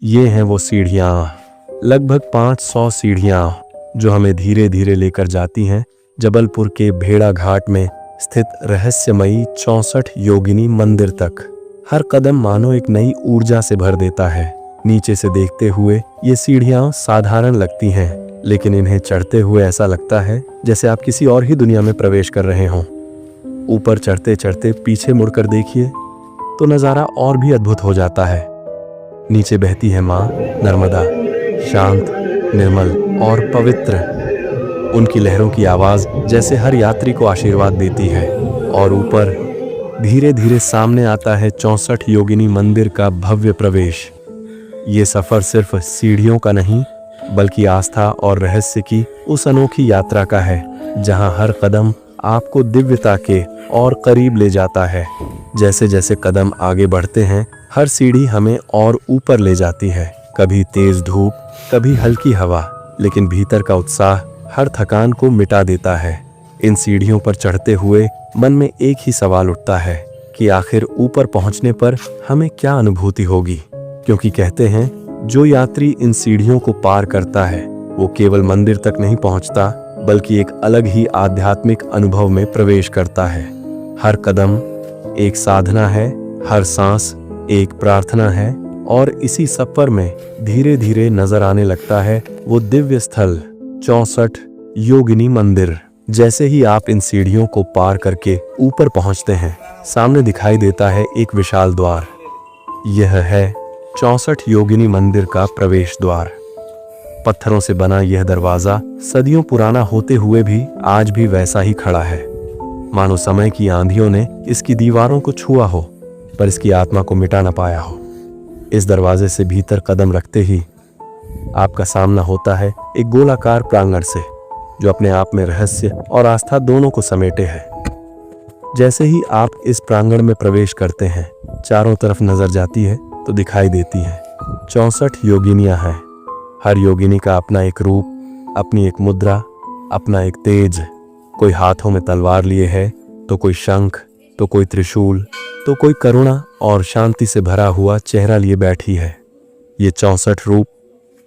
ये हैं वो सीढ़ियाँ, लगभग 500 सीढ़ियाँ जो हमें धीरे धीरे लेकर जाती हैं जबलपुर के भेड़ा घाट में स्थित रहस्यमयी 64 योगिनी मंदिर तक। हर कदम मानो एक नई ऊर्जा से भर देता है। नीचे से देखते हुए ये सीढ़ियाँ साधारण लगती हैं, लेकिन इन्हें चढ़ते हुए ऐसा लगता है जैसे आप किसी और ही दुनिया में प्रवेश कर रहे हों। ऊपर चढ़ते चढ़ते पीछे मुड़कर देखिए तो नज़ारा और भी अद्भुत हो जाता है। नीचे बहती है माँ नर्मदा, शांत, निर्मल और पवित्र। उनकी लहरों की आवाज जैसे हर यात्री को आशीर्वाद देती है। और ऊपर धीरे धीरे सामने आता है 64 योगिनी मंदिर का भव्य प्रवेश। ये सफर सिर्फ सीढ़ियों का नहीं, बल्कि आस्था और रहस्य की उस अनोखी यात्रा का है, जहां हर कदम आपको दिव्यता के और करीब ले जाता है। जैसे जैसे कदम आगे बढ़ते हैं, हर सीढ़ी हमें और ऊपर ले जाती है। कभी तेज धूप, कभी हल्की हवा, लेकिन भीतर का उत्साह हर थकान को मिटा देता है। इन सीढ़ियों पर चढ़ते हुए मन में एक ही सवाल उठता है कि आखिर ऊपर पहुंचने पर हमें क्या अनुभूति होगी। क्योंकि कहते हैं जो यात्री इन सीढ़ियों को पार करता है वो केवल मंदिर तक नहीं पहुंचता, बल्कि एक अलग ही आध्यात्मिक अनुभव में प्रवेश करता है। हर कदम एक साधना है, हर सांस एक प्रार्थना है, और इसी सफर में धीरे धीरे नजर आने लगता है वो दिव्य स्थल 64 योगिनी मंदिर। जैसे ही आप इन सीढ़ियों को पार करके ऊपर पहुंचते हैं, सामने दिखाई देता है एक विशाल द्वार। यह है 64 योगिनी मंदिर का प्रवेश द्वार। पत्थरों से बना यह दरवाजा सदियों पुराना होते हुए भी आज भी वैसा ही खड़ा है, मानो समय की आंधियों ने इसकी दीवारों को छुआ हो, पर इसकी आत्मा को मिटा न पाया हो। इस दरवाजे से भीतर कदम रखते ही आपका सामना होता है एक गोलाकार प्रांगण से, जो अपने आप में रहस्य और आस्था दोनों को समेटे है। जैसे ही आप इस प्रांगण में प्रवेश करते हैं, चारों तरफ नजर जाती है तो दिखाई देती है 64 योगिनियां हैं। हर योगिनी का अपना एक रूप, अपनी एक मुद्रा, अपना एक तेज। कोई हाथों में तलवार लिए है, तो कोई शंख, तो कोई त्रिशूल, तो कोई करुणा और शांति से भरा हुआ चेहरा लिए बैठी है। ये 64 रूप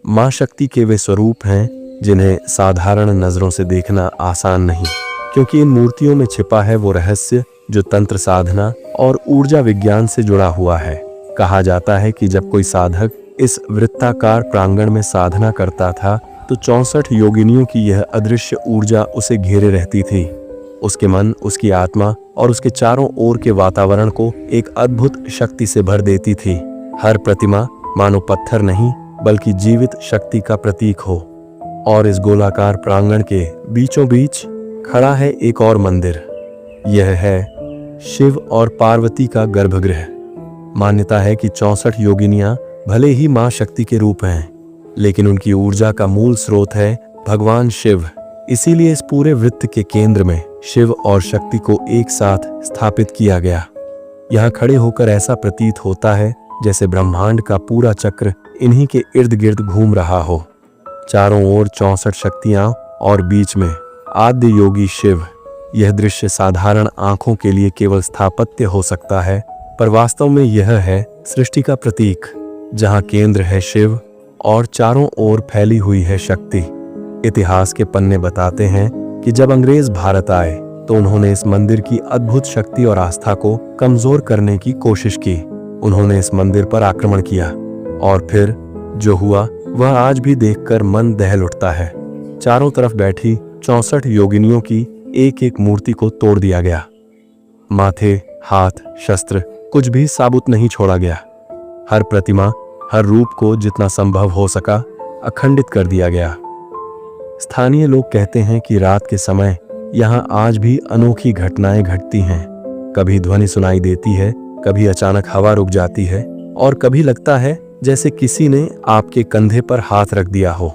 माँ शक्ति के वे स्वरूप हैं जिन्हें साधारण नजरों से देखना आसान नहीं, क्योंकि इन मूर्तियों में छिपा है वो रहस्य जो तंत्र साधना और ऊर्जा विज्ञान से जुड़ा हुआ है। कहा जाता है कि जब कोई साधक इस वृत्ताकार प्रांगण में साधना करता था तो 64 योगिनियों की यह अदृश्य ऊर्जा उसे घेरे रहती थी। उसके मन, उसकी आत्मा और उसके चारों ओर के वातावरण को एक अद्भुत शक्ति से भर देती थी। हर प्रतिमा मानो पत्थर नहीं, बल्कि जीवित शक्ति का प्रतीक हो। और इस गोलाकार प्रांगण के बीचों बीच खड़ा है एक और मंदिर। यह है शिव और पार्वती का गर्भगृह। मान्यता है कि 64 योगिनियां भले ही मां शक्ति के रूप हैं, लेकिन उनकी ऊर्जा का मूल स्रोत है भगवान शिव। इसीलिए इस पूरे वृत्त के केंद्र में शिव और शक्ति को एक साथ स्थापित किया गया। यहाँ खड़े होकर ऐसा प्रतीत होता है जैसे ब्रह्मांड का पूरा चक्र इन्हीं के इर्द गिर्द घूम रहा हो। चारों ओर 64 शक्तियां और बीच में आद्य योगी शिव। यह दृश्य साधारण आंखों के लिए केवल स्थापत्य हो सकता है, पर वास्तव में यह है सृष्टि का प्रतीक, जहां केंद्र है शिव और चारों ओर फैली हुई है शक्ति। इतिहास के पन्ने बताते हैं कि जब अंग्रेज भारत आए तो उन्होंने इस मंदिर की अद्भुत शक्ति और आस्था को कमजोर करने की कोशिश की। उन्होंने इस मंदिर पर आक्रमण किया, और फिर जो हुआ वह आज भी देखकर मन दहल उठता है। चारों तरफ बैठी 64 योगिनियों की एक एक मूर्ति को तोड़ दिया गया। माथे, हाथ, शस्त्र कुछ भी साबुत नहीं छोड़ा गया। हर प्रतिमा, हर रूप को जितना संभव हो सका अखंडित कर दिया गया। स्थानीय लोग कहते हैं कि रात के समय यहाँ आज भी अनोखी घटनाएं घटती हैं। कभी ध्वनि सुनाई देती है, कभी अचानक हवा रुक जाती है, और कभी लगता है जैसे किसी ने आपके कंधे पर हाथ रख दिया हो।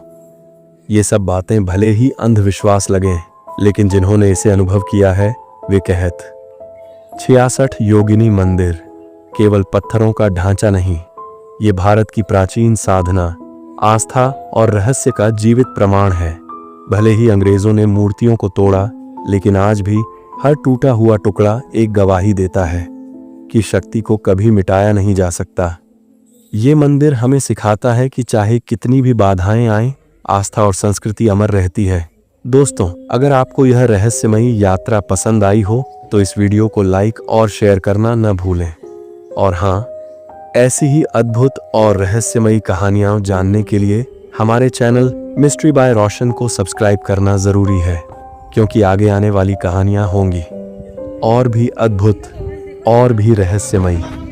ये सब बातें भले ही अंधविश्वास लगें, लेकिन जिन्होंने इसे अनुभव किया है वे कहत 66 योगिनी मंदिर केवल पत्थरों का ढांचा नहीं, ये भारत की प्राचीन साधना, आस्था और रहस्य का जीवित प्रमाण है। भले ही अंग्रेजों ने मूर्तियों को तोड़ा, लेकिन आज भी हर टूटा हुआ टुकड़ा एक गवाही देता है कि शक्ति को कभी मिटाया नहीं जा सकता। ये मंदिर हमें सिखाता है कि चाहे कितनी भी बाधाएं आएं, आस्था और संस्कृति अमर रहती है। दोस्तों, अगर आपको यह रहस्यमयी यात्रा पसंद आई हो तो इस वीडियो को लाइक और शेयर करना न भूलें। और हाँ, ऐसी ही अद्भुत और रहस्यमयी कहानियां जानने के लिए हमारे चैनल मिस्ट्री बाय रोशन को सब्सक्राइब करना जरूरी है, क्योंकि आगे आने वाली कहानियां होंगी और भी अद्भुत और भी रहस्यमयी।